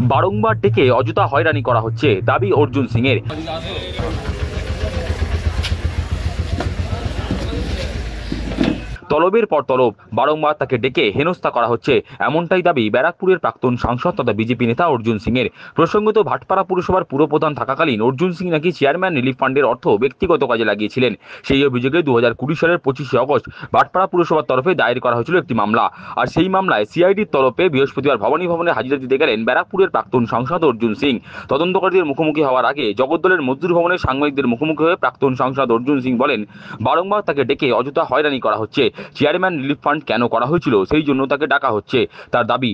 বারংবার ডেকে অযথা হয়রানি করা হচ্ছে, দাবি অর্জুন সিং এর। তলবের পর তলব, বারংবার তাকে ডেকে হেনস্থা করা হচ্ছে, এমনটাই দাবি ব্যারাকপুরের প্রাক্তন সাংসদ তথা বিজেপি নেতা অর্জুন সিং এর। প্রসঙ্গত, ভাটপাড়া পুরসভার পুরপ্রধান থাকাকালীন অর্জুন সিং নাকি চেয়ারম্যান রিলিফ ফান্ডের অর্থ ব্যক্তিগত কাজে লাগিয়েছিলেন। সেই অভিযোগে 2020 সালের 25শে আগস্ট ভাটপাড়া পুরসভার তরফে দায়ের করা হয়েছিল একটি মামলা। আর সেই মামলায় সিআইডির তরফে বৃহস্পতিবার ভবানী ভবনে হাজিরা দিতে গেলেন ব্যারাকপুরের প্রাক্তন সাংসদ অর্জুন সিং। তদন্তকারীদের মুখোমুখি হওয়ার আগে জগদ্দলের মজদুর ভবনে সাংবাদিকদের মুখোমুখি হয়ে প্রাক্তন সাংসদ অর্জুন সিং বলেন, বারংবার তাকে ডেকে অযথা হয়রানি করা হচ্ছে। চেয়ারম্যান রিলিফ ফান্ড কেন করা হয়েছিল সেই জন্য তাকে ডাকা হচ্ছে। তার দাবি,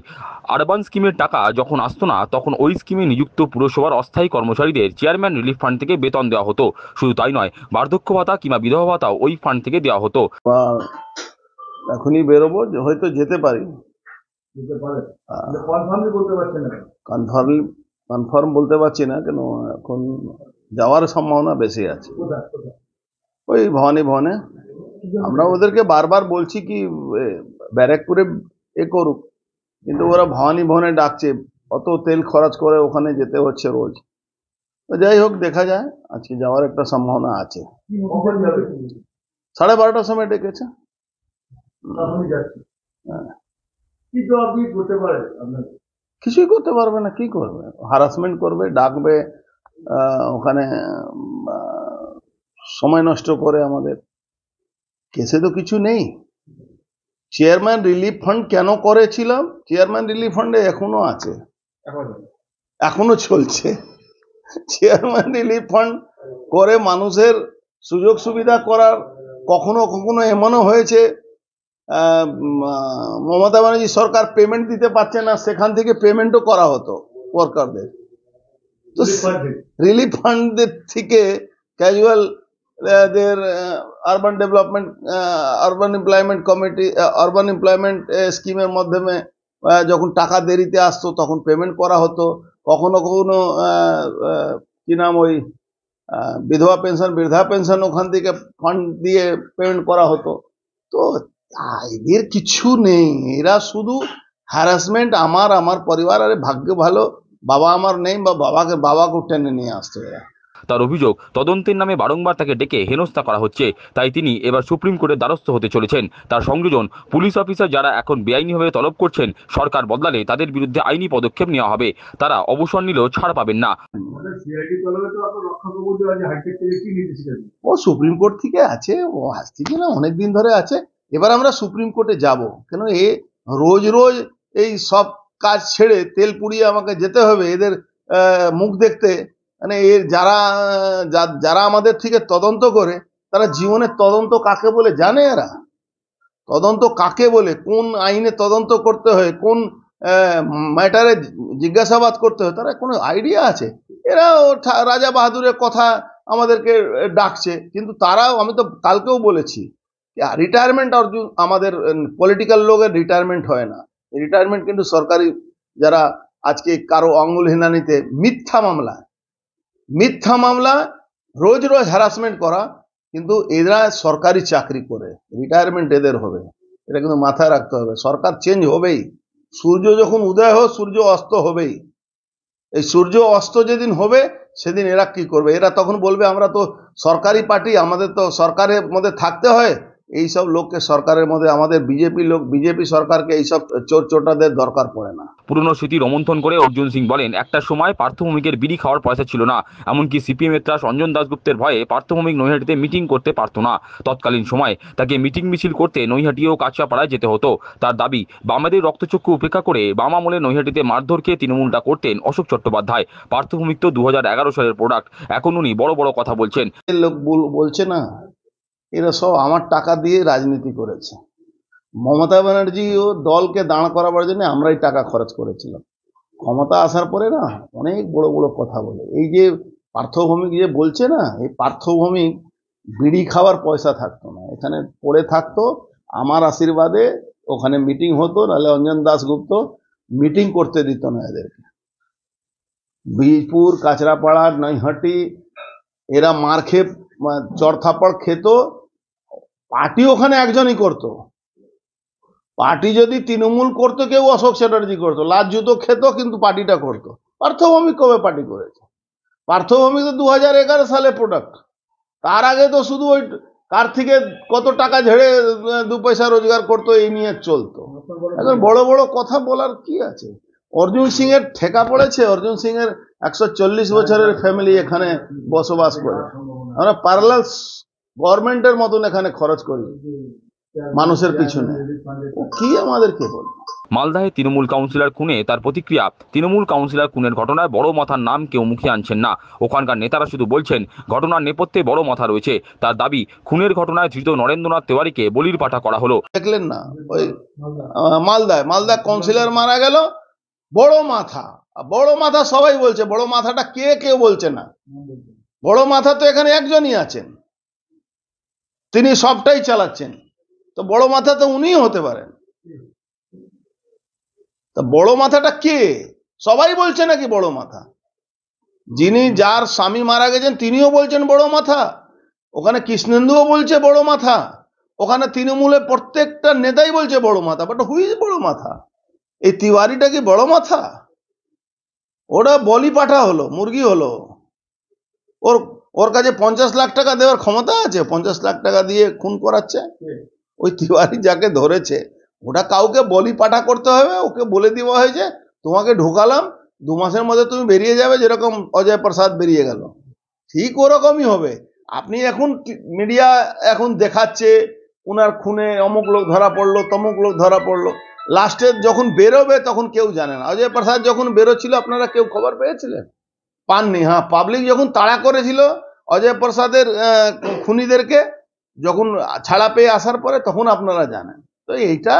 আরবান স্কিমের টাকা যখন আসতো না তখন ওই স্কিমে নিযুক্ত পুরসভার অস্থায়ী কর্মচারীদের চেয়ারম্যান রিলিফ ফান্ড থেকে বেতন দেওয়া হতো। শুধু তাই নয়, বার্ধক্য ভাতা কিংবা বিধবা ভাতাও ওই ফান্ড থেকে দেওয়া হতো। এখনই বেরোবো, হয়তো যেতে পারি। কনফার্ম বলতে পারছি না, কেন এখন যাওয়ার সম্ভাবনা বেশি আছে। ওই ভবানী ভবনে আমরা ওদেরকে বারবার বলছি কি ব্যারাকপুরে করুক, কিন্তু ওরা ভবানী ভবনে ডাকছে, অত তেল খরচ করে ওখানে যেতে হচ্ছে রোজ। তো যাই হোক, দেখা যায়, আজকে যাওয়ার একটা সম্ভাবনা আছে। 12:30টার সময় ডেকেছে। কিছুই করতে পারবে না, কি করবে? হারাসমেন্ট করবে, ডাকবে, ওখানে সময় নষ্ট করে আমাদের। কেসে তো কিছু নেই। চেয়ারম্যান রিলিফ ফান্ড কেন করেছিলাম? চেয়ারম্যান রিলিফ ফান্ডে এখনো আছে, এখনো চলছে। চেয়ারম্যান রিলিফ ফান্ড করে মানুষের সুযোগ সুবিধা করার। কখনো কখনো এমনও হয়েছে মমতা ব্যানার্জি সরকার পেমেন্ট দিতে পারছে না, সেখান থেকে পেমেন্টও করা হতো ওয়ার্কারদের। তো রিলিফ ফান্ডের থেকে ক্যাজুয়াল দের urban development, urban employment committee, urban employment স্কিমের মাধ্যমে যখন টাকা দেরিতে আসতো তখন পেমেন্ট করা হতো। কখনো কখনো কি নাম, ওই বিধবা পেনশন, বৃদ্ধা পেনশন, ওখান থেকে ফান্ড দিয়ে পেমেন্ট করা হতো। তো এদের কিছু নেই, এরা শুধু হ্যারাসমেন্ট। আমার পরিবার, আরে ভাগ্য ভালো বাবা আমার নেই, বা বাবাকে টেনে নিয়ে আসতো এরা। তার অভিযোগ, তদন্তের নামে বারংবার তাকে ডেকে হেনস্থা করা হচ্ছে, তাই তিনি এবার সুপ্রিম কোর্টের দ্বারস্থ হতে চলেছেন। তার সংযোজন, পুলিশ অফিসার যারা এখন বেআইনিভাবে তলব করছেন, সরকার বদলালে তাদের বিরুদ্ধে আইনি পদক্ষেপ নেওয়া হবে। তারা অবসর নিলেও ছাড় পাবেন না। ও সুপ্রিম কোর্ট থেকে আছে, ও আজ থেকে না, অনেকদিন ধরে আছে। এবার আমরা সুপ্রিম কোর্টে যাব, কেন রোজ রোজ এই সব কাজ ছেড়ে তেল পুড়িয়ে আমাকে যেতে হবে এদের মুখ দেখতে। মানে যারা আমাদের থেকে তদন্ত করে, তারা জীবনের তদন্ত কাকে বলে জানে? এরা তদন্ত কাকে বলে, কোন আইনে তদন্ত করতে হয়, কোন ম্যাটারে জিজ্ঞাসাবাদ করতে হয়, তারা কোনো আইডিয়া আছে? এরা রাজা বাহাদুরের কথা আমাদেরকে ডাকছে, কিন্তু তারাও, আমি তো কালকেও বলেছি, রিটায়ারমেন্ট আমাদের পলিটিক্যাল লোকের রিটায়ারমেন্ট হয় না। রিটায়ারমেন্ট কিন্তু সরকারি, যারা আজকে কারো আঙুল হিনানিতে মিথ্যা মামলা রোজ রোজ হ্যারাসমেন্ট করা, কিন্তু এরা সরকারি চাকরি করে রিটায়ারমেন্ট এদের হবে, এটা কিন্তু মাথায় রাখতে হবে। সরকার চেঞ্জ হবেই, সূর্য যখন উদয় হয় সূর্য অস্ত হবেই। এই সূর্য অস্ত যেদিন হবে সেদিন এরা কি করবে? এরা তখন বলবে আমরা তো সরকারি পার্টি, আমাদের তো সরকারের মধ্যে থাকতে হয়। এইসব লোককে সরকারের মধ্যে, আমাদের বিজেপি সরকারকে এইসব চোরচোটাদের দরকার পড়ে না। পুরনো স্মৃতি রোমন্থন করে অর্জুন সিং বলেন, একটা সময় পার্থভূমিকের বিড়ি খাওয়ার পয়সা ছিল না। এমনকি সিপিএম এর ত্রাস অঞ্জন দাশগুপ্তের ভয়ে পার্থভূমিক নৈহাটিতে মিটিং করতে পারত না। তৎকালীন সময় তাকে মিটিং মিছিল করতে নৈহাটি ও কাঁচরাপাড়ায় যেতে হতো। তার দাবি, বামাদের রক্তচক্ষু উপেক্ষা করে বাম আমলে নৈহাটিতে মারধর খেয়ে তৃণমূলটা করতেন অশোক চট্টোপাধ্যায়। পার্থভূমিক তো 2011 সালের প্রোডাক্ট। এখন উনি বড় বড় কথা বলছেন। লোক বলছে না, এরা সব আমার টাকা দিয়ে রাজনীতি করেছে। মমতা ব্যানার্জি ও দলকে দাঁড় করাবার জন্য আমরাই টাকা খরচ করেছিলাম। ক্ষমতা আসার পরে না, অনেক বড় বড় কথা বলে। এই যে পার্থভূমিক যে বলছে না, এই পার্থভূমিক বিড়ি খাওয়ার পয়সা থাকতো না, এখানে পড়ে থাকতো। আমার আশীর্বাদে ওখানে মিটিং হতো, নাহলে অঞ্জন দাশগুপ্ত মিটিং করতে দিত না এদেরকে। বীজপুর, কাঁচরাপাড়া, নৈহাটি, এরা মার খেয়ে চড়থাপড় খেত। পার্টি ওখানে একজনই করতো, পার্টি যদি তৃণমূল করতো, কেউ অশোক চ্যাটার্জি করতো, লাল জুতো খেত, কিন্তু পার্টিটা করতো। পার্থভৌমিক কবে পার্টি করেছে? পার্থভৌমিক তো 2011 সালে প্রোডাক্ট। তার আগে তো শুধু ওই কার থেকে কত টাকা ঝেড়ে 2 পয়সা রোজগার করতো, এই নিয়ে চলতো। এখন বড় বড় কথা বলার কি আছে? অর্জুন সিং এর ঠেকা পড়েছে। অর্জুন সিং এর 140 বছরের ফ্যামিলি এখানে বসবাস করে। আমরা প্যারালাল গভর্নমেন্টের মতন এখানে খরচ করি মানুষের পিছনে। ও কি আমাদেরকে বলবে? মালদাহে তৃণমূল কাউন্সিলর খুনে তার প্রতিক্রিয়া। তৃণমূল কাউন্সিলর খুনের ঘটনায় বড় মাথার নাম কেউ মুখে আনছেন না। ওখানকার নেতারা শুধু বলছেন ঘটনার নেপথ্যে বড় মাথা রয়েছে। তার দাবি, খুনের ঘটনায় ধৃত নরেন্দ্রনাথ তেওয়ারিকে বলির পাঠা করা হলো। দেখলেন না ওই মালদায় কাউন্সিলর মারা গেল, বড় মাথা। বড় মাথা সবাই বলছে, বড় মাথাটা কে, কেউ বলছে না। বড় মাথা তো এখানে একজনই আছেন, তিনি সবটাই চালাচ্ছেন। তো বড় মাথা তো উনিই হতে পারেন। তা বড় মাথাটা কে? সবাই বলছে নাকি বড় মাথা? যিনি, যার স্বামী মারা গেছেন, তিনিও বলছেন বড় মাথা। ওখানে কৃষ্ণেন্দুও বলছে বড় মাথা। ওখানে তৃণমূলের প্রত্যেকটা নেতাই বলছে বড় মাথা। বাট হুই ইজ বড় মাথা? এই তিওয়ারিটা কি বড় মাথা? ওটা বলি পাঠা হলো, মুরগি হলো। ওর ওর কাছে 50 লাখ টাকা দেওয়ার ক্ষমতা আছে? 50 লাখ টাকা দিয়ে খুন করাচ্ছে ওই তিওয়ারি যাকে ধরেছে। ওটা কাউকে বলি পাঠা করতে হবে। ওকে বলে দেওয়া হয়েছে, তোমাকে ঢোকালাম, 2 মাসের মধ্যে তুমি বেরিয়ে যাবে, যেরকম অজয় প্রসাদ বেরিয়ে গেল। ঠিক ওরকমই হবে। আপনি এখন মিডিয়া এখন দেখাচ্ছে উনার খুনে অমুক লোক ধরা পড়লো, তমুক লোক ধরা পড়লো। লাস্টে যখন বেরোবে তখন কেউ জানে না। অজয় প্রসাদ যখন বেরোচ্ছিল, আপনারা কেউ খবর পেয়েছিলেন? পাননি। হ্যাঁ, পাবলিক যখন তাড়া করেছিল অজয় প্রসাদের খুনিদেরকে, যখন ছাড়া পেয়ে আসার পরে, তখন আপনারা জানেন। তো এইটা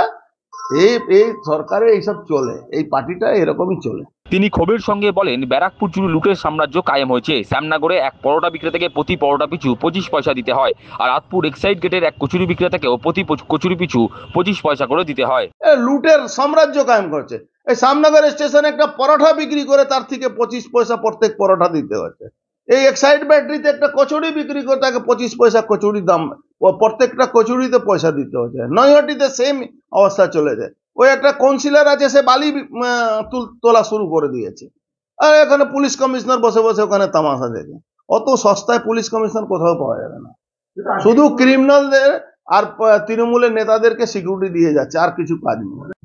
এই সরকারে এইসব চলে, এই পার্টিটা এরকমই চলে। তিনি ক্ষোভের সঙ্গে বলেন, ব্যারাকপুর জুড়ে লুটের সাম্রাজ্য কায়েম হয়েছে। শ্যামনগরে এক পরোটা বিক্রেতাকে প্রতি পরোটা পিছু 25 পয়সা দিতে হয়, আর আতপুর এক্সাইড গেটের এক কচুরি বিক্রেতাকেও প্রতি কচুরি পিছু 25 পয়সা করে দিতে হয়। লুটের সাম্রাজ্য কায়েম করছে। এই শ্যামনগর স্টেশনে একটা পরোটা বিক্রি করে তার থেকে 25 পয়সা প্রত্যেক পরোটা দিতে হচ্ছে। এই এক্সাইড ব্যাটারিতে একটা কচুরি বিক্রি করে তাকে 25 পয়সা কচুরি দাম, প্রত্যেকটা কচুরিতে পয়সা দিতে হচ্ছে। নৈহাটিতে সেম অবস্থা চলেছে। ওই একটা কাউন্সিলর আছে, সে বালি তোলা শুরু করে দিয়েছে, আর এখানে পুলিশ কমিশনার বসে বসে ওখানে তামাশা দেখে। অত সস্তায় পুলিশ কমিশনার কোথাও পাওয়া যাবে না। শুধু ক্রিমিনালদের আর তৃণমূলের নেতাদেরকে সিকিউরিটি দিয়ে যাচ্ছে, আর কিছু কাজ নেই।